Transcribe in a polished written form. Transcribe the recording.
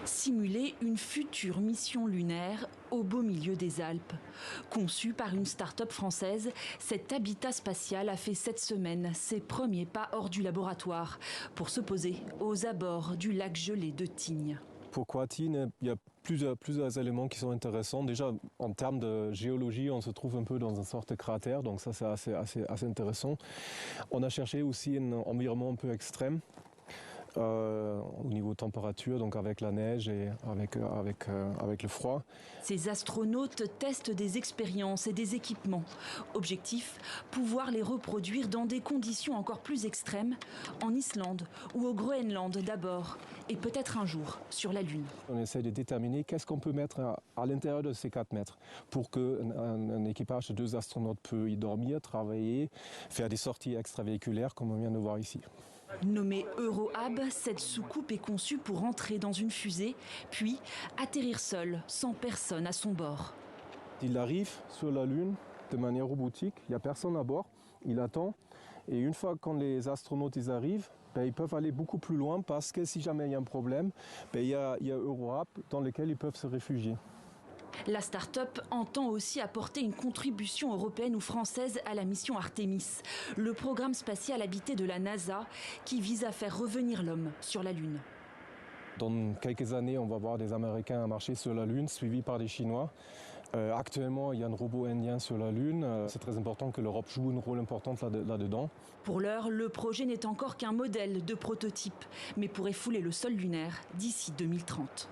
Simuler une future mission lunaire au beau milieu des Alpes. Conçu par une start-up française, cet habitat spatial a fait cette semaine ses premiers pas hors du laboratoire pour se poser aux abords du lac gelé de Tignes. Pourquoi Tignes? Il y a plusieurs éléments qui sont intéressants. Déjà, en termes de géologie, on se trouve un peu dans une sorte de cratère, donc ça c'est assez intéressant. On a cherché aussi un environnement un peu extrême. Au niveau température, donc avec la neige et avec le froid. Ces astronautes testent des expériences et des équipements. Objectif, pouvoir les reproduire dans des conditions encore plus extrêmes, en Islande ou au Groenland d'abord, et peut-être un jour sur la Lune. On essaie de déterminer qu'est-ce qu'on peut mettre à l'intérieur de ces 4 mètres pour qu'un équipage de 2 astronautes peut y dormir, travailler, faire des sorties extravéhiculaires comme on vient de voir ici. Nommée EuroHab, cette soucoupe est conçue pour entrer dans une fusée, puis atterrir seul, sans personne à son bord. Il arrive sur la Lune de manière robotique, il n'y a personne à bord, il attend. Et une fois quand les astronautes arrivent, ils peuvent aller beaucoup plus loin parce que si jamais il y a un problème, il y a EuroHab dans lequel ils peuvent se réfugier. La start-up entend aussi apporter une contribution européenne ou française à la mission Artemis, le programme spatial habité de la NASA qui vise à faire revenir l'homme sur la Lune. Dans quelques années, on va voir des Américains marcher sur la Lune, suivis par des Chinois. Actuellement, il y a un robot indien sur la Lune. C'est très important que l'Europe joue un rôle important là-dedans. Pour l'heure, le projet n'est encore qu'un modèle de prototype, mais pourrait fouler le sol lunaire d'ici 2030.